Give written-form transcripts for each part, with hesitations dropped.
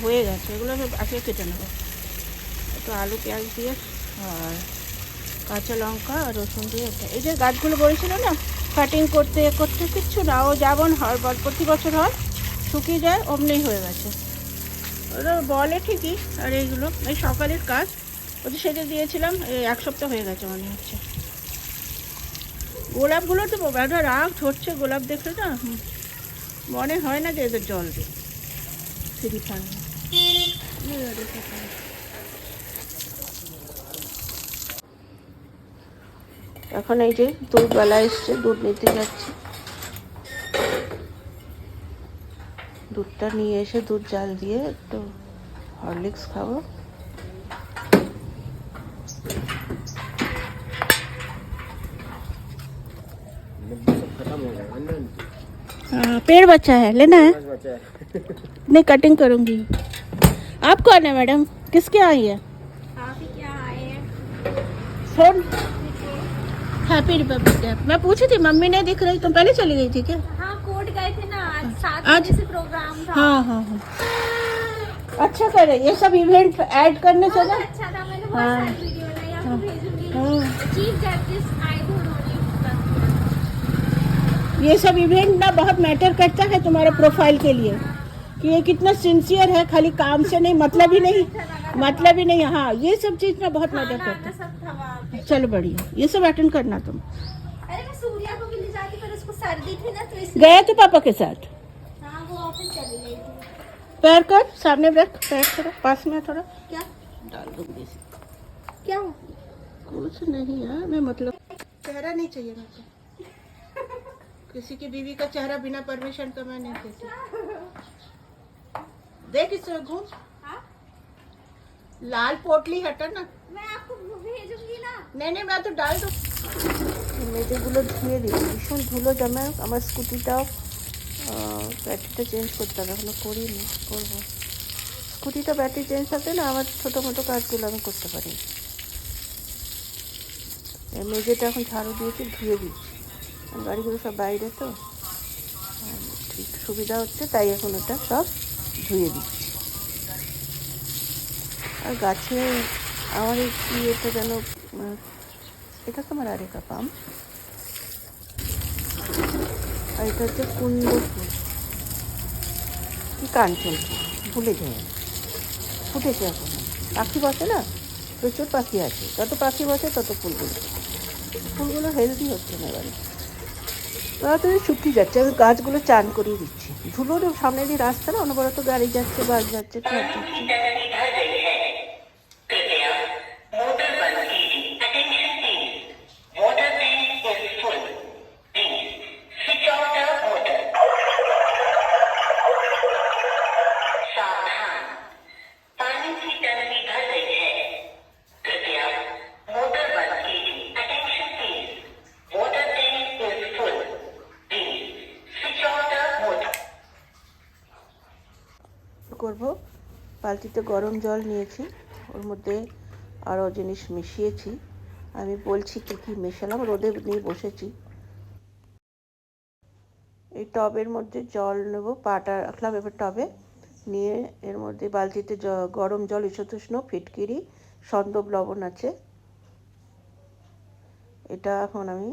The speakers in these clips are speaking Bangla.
হয়ে গেছে, এগুলো সব আজকে কেটে নেবো। একটু আলু পেঁয়াজ দিয়ে আর কাঁচা লঙ্কা আর রসুন দিয়ে এই যে গাছগুলো বলেছিল না কাটিং করতে করতে কিচ্ছু না, ও যেমন হয় প্রতি বছর হয় শুকিয়ে যায় অমনি হয়ে গেছে। ওরা বলে ঠিকই, আর এইগুলো এই সকালের কাজ ওদের সেটা দিয়েছিলাম, এই 1 সপ্তাহ হয়ে গেছে মনে হচ্ছে। গোলাপগুলো তো একটা রাগ ছড়ছে, গোলাপ দেখলে না মনে হয় না যে এদের জল দিই ফ্রি ফান্ড। এখন এই যে দুধবেলা এসছে, দুধ নিতে যাচ্ছি। দুধটা নিয়ে এসে দুধ জাল দিয়ে একটু হরলিক্স খাবো। पेड़ बचा है, लेना है? नहीं, कटिंग करूंगी। आप कौन है मैडम, किसके आई है? आप ही क्या आए हैं? Phone happy Republic day. मैं पूछी थी मम्मी नहीं दिख रही, तुम पहले चली गई थी क्या? हाँ, कोर्ट गए थे ना आज, 7 आज? बजे से प्रोग्राम था। हाँ हाँ हाँ, अच्छा करे ये सब इवेंट ऐड करने से बहुत ना। अच्छा था, मैंने बहुत हाँ। सारी वीडियो बनाई, आपको भेजूंगी। हाँ। चीफ जस्टिस आए थे उन्होंने। ये सब इवेंट ना बहुत मैटर करता है तुम्हारे प्रोफाइल के लिए, कि ये कितना सिंसियर है, खाली काम से नहीं, मतलब ही नहीं, मतलब ही नहीं। हाँ, ये सब चीज़ ना बहुत मैटर खाना करता आना सब था वहाँ पे। है। चलो बढ़िया, ये सब अटेंड करना तुम। अरे मैं सूर्या को भी ले जाती, पर उसको सर्दी थी ना तो इसलिए। गए थे पापा के साथ? हाँ, वो ऑफिस चली गई थी। पैर कर, सामने रख, पैर थोड़ा पास में, थोड़ा क्या डाल दूंगी। क्या कुछ नहीं यार, मैं मतलब चेहरा नहीं चाहिए मुझे, किसी की बीवी का चेहरा बिना परमिशन का मैं नहीं देती। देख इसे घूम, हाँ? लाल पोटली हटा ना। मैं आपको भेजूंगी ना। नहीं नहीं, मैं तो डाल दूँ। মেঝেগুলো ধুয়ে দিই, ভীষণ ধুলো জমে। আমার স্কুটিটাও ব্যাটারিটা চেঞ্জ করতে হবে, এখনো করিনি, করবো। স্কুটিটা ব্যাটারি চেঞ্জ থাকলে না আমার ছোটো মোটো কাজগুলো আমি করতে পারি। মেঝেটা এখন ঝাড়ু দিয়েছি, ধুয়ে দিচ্ছি, গাড়িগুলো সব বাইরে তো ঠিক সুবিধা হচ্ছে, তাই এখন ওটা সব ধুয়ে দিচ্ছি। আর গাছে আমার এই এটা যেন, এটা তো আমার আরেকা পাম, আর এটা হচ্ছে কুন্দ ফুল কি কাঞ্চন ফুল, ভুলে যায়, ফুটেছে এখন। পাখি বসে না, প্রচুর পাখি আছে, যত পাখি বসে তত ফুলগুলো হেলদি হচ্ছে না এবারে, তাড়াতাড়ি শুকিয়ে যাচ্ছে। আমি গাছগুলো চান করিয়ে দিচ্ছি, ধুলোর সামনে দিয়ে রাস্তা না, অনবরত গাড়ি যাচ্ছে, বাস যাচ্ছে, ট্রাক যাচ্ছে। করব, বালতিতে গরম জল নিয়েছি, ওর মধ্যে আরও জিনিস মিশিয়েছি, আমি বলছি কী কী মেশালাম, রোদে নিয়ে বসেছি। এই টবের মধ্যে জল নেব, পাটা রাখলাম এবার টবে নিয়ে, এর মধ্যে বালতিতে গরম জল, ঈষদুষ্ণ, ফিটকিরি, সন্দব লবণ আছে, এটা এখন আমি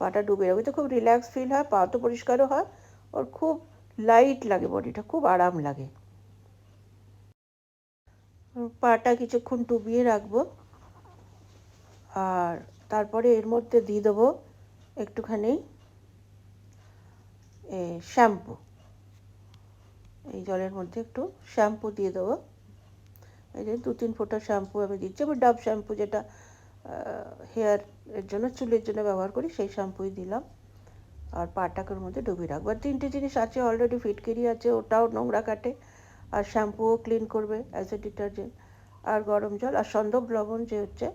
পাটা ডুবে রাখবো। তো খুব রিল্যাক্স ফিল হয়, পা তো পরিষ্কারও হয়, ওর খুব লাইট লাগে, বডিটা খুব আরাম লাগে। পাটা কিছুক্ষণ ডুবিয়ে রাখবো, আর তারপরে এর মধ্যে দিয়ে দেবো একটুখানি শ্যাম্পু, এই জলের মধ্যে একটু শ্যাম্পু দিয়ে দেবো। এই যে 2-3 ফোঁটা শ্যাম্পু আমি দিচ্ছি, আমি ডাব শ্যাম্পু যেটা হেয়ার এর জন্য, চুলের জন্য ব্যবহার করি, সেই শ্যাম্পুই দিলাম। আর পাটাকের মধ্যে ডুবিয়ে রাখবো। আর 3টে জিনিস আছে অলরেডি, ফিটকিরি আছে, ওটাও নোংরা কাটে, আর শ্যাম্পুও ক্লিন করবে অ্যাজ এ ডিটারজেন্ট, আর গরম জল, আর সন্দব লবণ যে হচ্ছে,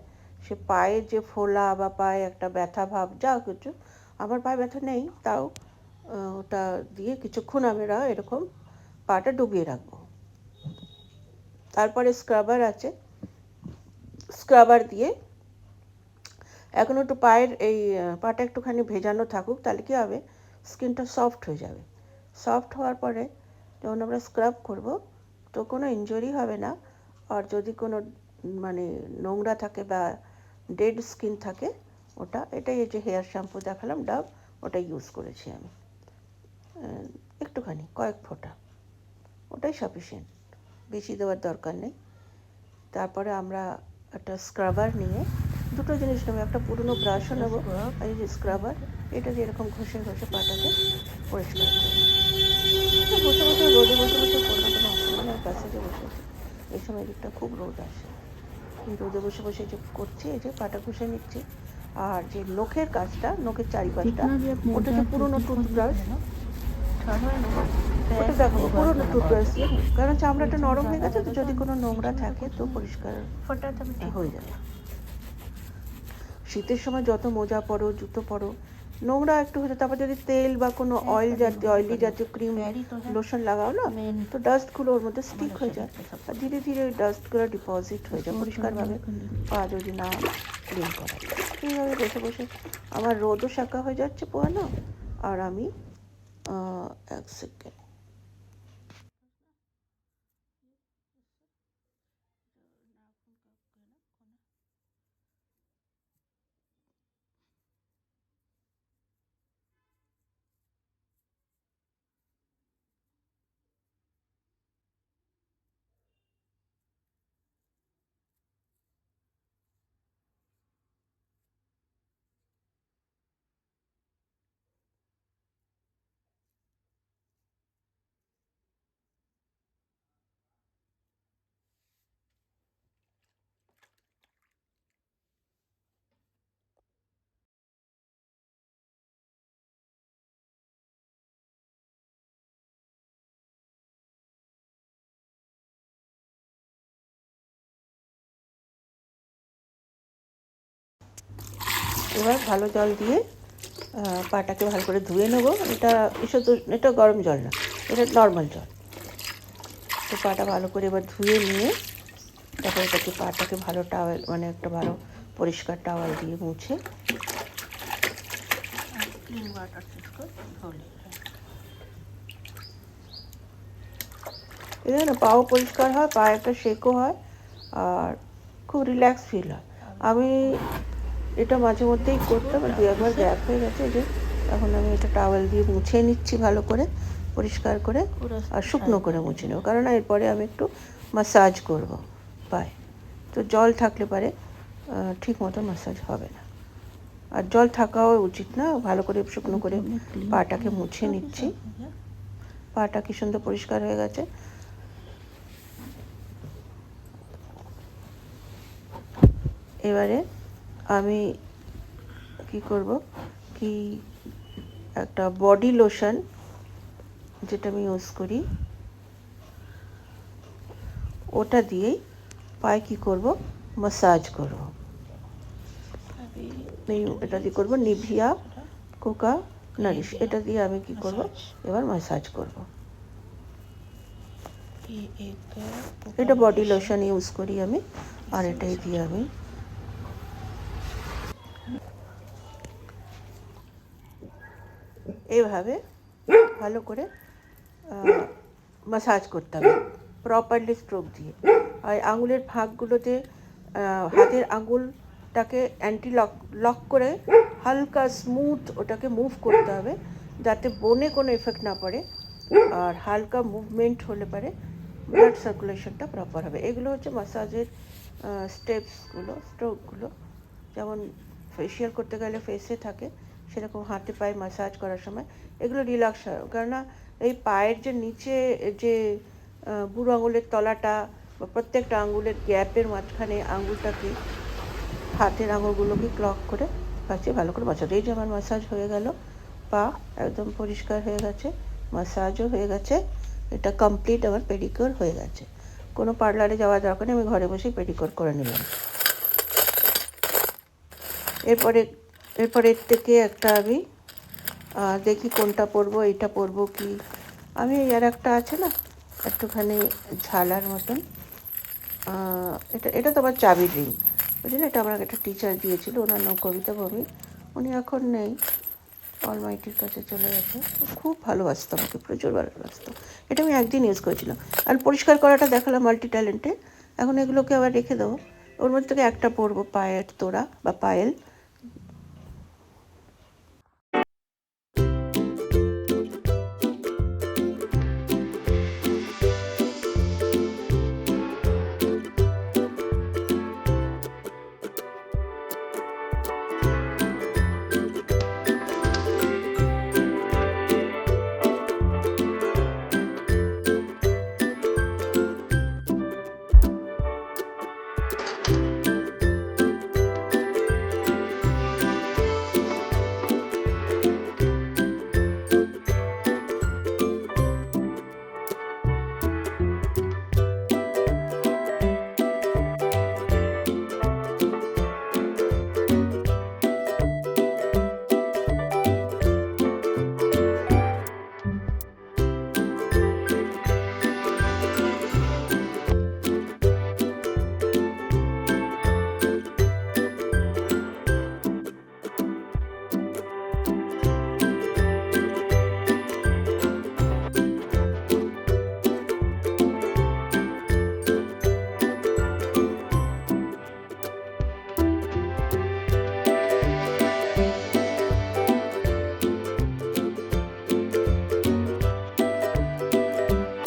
সে পায়ে যে ফোলা বা পায়ে একটা ব্যথা ভাব যা কিছু, আমার পায়ে ব্যথা নেই, তাও ওটা দিয়ে কিছুক্ষণ আমরা এরকম পাটা ডুবিয়ে রাখবো। তারপরে স্ক্রাবার আছে, স্ক্রাবার দিয়ে এখন একটু পায়ের এই পাটা একটুখানি ভেজানো থাকুক, তাহলে কী হবে, স্কিনটা সফট হয়ে যাবে। সফট হওয়ার পরে যখন আমরা স্ক্রাব করব, তো কোনো ইনজুরি হবে না। আর যদি কোনো মানে নোংরা থাকে বা ডেড স্কিন থাকে ওটা, এটাই এই যে হেয়ার শ্যাম্পু দেখালাম ডাব, ওটা ইউজ করেছি আমি একটুখানি কয়েক ফোঁটা, ওটাই সাফিসিয়েন্ট, বেশি দেওয়ার দরকার নেই। তারপরে আমরা একটা স্ক্রাবার নিয়ে দুটো জিনিস নেবো, একটা পুরনো ব্রাশও নেবো আর এই যে স্ক্রাবার, এটা দিয়ে এরকম ঘষে ঘষে পাটাকে পরিষ্কার করবো। বসে বসে রোদে বসে বসে করলে কোনো অসুবিধা নেই, প্যাসেজে বসে আছি, এই সময় দিকটা খুব রোদ আসে, এই রোদে বসে বসে যে করছি, এই যে পাটা ঘষে নিচ্ছি। আর যে নখের কাজটা, নখের চারিপাশটা, ওটা যে পুরনো টুথব্রাশ, ওটা দেখাবো পুরনো টুথব্রাশ দিয়ে, কারণ চামড়াটা নরম হয়ে গেছে, তো যদি কোনো নোংরা থাকে তো পরিষ্কার হয়ে যাবে। শীতের সময় যত মোজা পরো, জুতো পরো, নোংরা একটু হয়ে যায়, তারপর যদি তেল বা কোনো অয়েলি জাতীয় ক্রিম লোশন লাগাও না, তো ডাস্টগুলো ওর মধ্যে স্টিক হয়ে যায়, আর ধীরে ধীরে ওই ডাস্টগুলো ডিপোজিট হয়ে যায় পরিষ্কারভাবে, পা যদি না ক্লিন করা। এইভাবে বসে বসে আমার রোদও শাঁকা হয়ে যাচ্ছে পোয়ানো, আর আমি এক সেকেন্ড, এবার ভালো জল দিয়ে পাটাকে ভালো করে ধুয়ে নেবো। এটা গরম জল না, এটা নর্মাল জল। তো পাটা ভালো করে এবার ধুয়ে নিয়ে তারপর এটাকে পাটাকে ভালো টাওয়েল, মানে একটা ভালো পরিষ্কার টাওয়াল দিয়ে মুছে ক্লিন ওয়াটার ধুলে, এখানে পাও পরিষ্কার হয়, পায়ে একটা শেকও হয়, আর খুব রিল্যাক্স ফিল হয়। আমি এটা মাঝে মধ্যেই করতাম, দু একবার গ্যাপ হয়ে গেছে, যে এখন আমি এটা টাওয়েল দিয়ে মুছে নিচ্ছি ভালো করে পরিষ্কার করে, আর শুকনো করে মুছে নেবো, কারণ এরপরে আমি একটু ম্যাসাজ করব পায়ে, তো জল থাকলে পারে ঠিক মতো ম্যাসাজ হবে না, আর জল থাকাও উচিত না। ভালো করে শুকনো করে পাটাকে মুছে নিচ্ছি, পাটা কি সুন্দর পরিষ্কার হয়ে গেছে। এবারে আমি কি করব, কি একটা বডি লোশন যেটা আমি ইউজ করি, ওটা দিয়েই পায়ে কী করব, ম্যাসাজ করব। এটা দিয়ে করবো নিভিয়া কোকা নারিশ, এটা দিয়ে আমি কি করব, এবার ম্যাসাজ করব। এটা বডি লোশন ইউজ করি আমি, আর এটাই দিয়ে আমি এইভাবে ভালো করে ম্যাসাজ করতে হবে প্রপারলি স্ট্রোক দিয়ে। আর আঙুলের ফাঁকগুলোতে হাতের আঙুলটাকে লক করে হালকা স্মুথ ওটাকে মুভ করতে হবে, যাতে বোনে কোনো এফেক্ট না পড়ে, আর হালকা মুভমেন্ট হলে পারে ব্লাড সার্কুলেশনটা প্রপার হবে। এগুলো হচ্ছে ম্যাসাজের স্টেপসগুলো, স্ট্রোকগুলো। যেমন ফেশিয়াল করতে গেলে ফেসে থাকে, সেরকম হাতে পায়ে ম্যাসাজ করার সময় এগুলো রিল্যাক্স হয়, কেননা এই পায়ের যে নিচে যে বুড়ো আঙুলের তলাটা বা প্রত্যেকটা আঙুলের গ্যাপের মাঝখানে আঙুলটাকে, হাতের আঙুলগুলোকে ক্লক করে কাছে ভালো করে ম্যাসাজ। এই যে আমার ম্যাসাজ হয়ে গেল, পা একদম পরিষ্কার হয়ে গেছে, ম্যাসাজও হয়ে গেছে, এটা কমপ্লিট আমার পেডিকিওর হয়ে গেছে। কোনো পার্লারে যাওয়ার দরকার নেই, আমি ঘরে বসেই পেডিকিওর করে নিলাম। এরপরে এর থেকে একটা আমি দেখি কোনটা পরবো, এটা পরবো কি, আমি আর একটা আছে না একটুখানি ঝালার মতন, এটা তো আমার চাবি রিং, বুঝলেন, এটা আমার একটা টিচার দিয়েছিল, ওনার নাম কবিতা ভৌমিক, উনি এখন নেই, অলমাইটির কাছে চলে গেছে। খুব ভালোবাসতো আমাকে, প্রচুর ভালোবাসতো। এটা আমি একদিন ইউজ করেছিলাম। আর পরিষ্কার করাটা দেখালাম মাল্টি ট্যালেন্টে। এখন এগুলোকে আবার রেখে দেবো। ওর মধ্যে থেকে একটা পরবো পায়ের তোড়া বা পায়েল।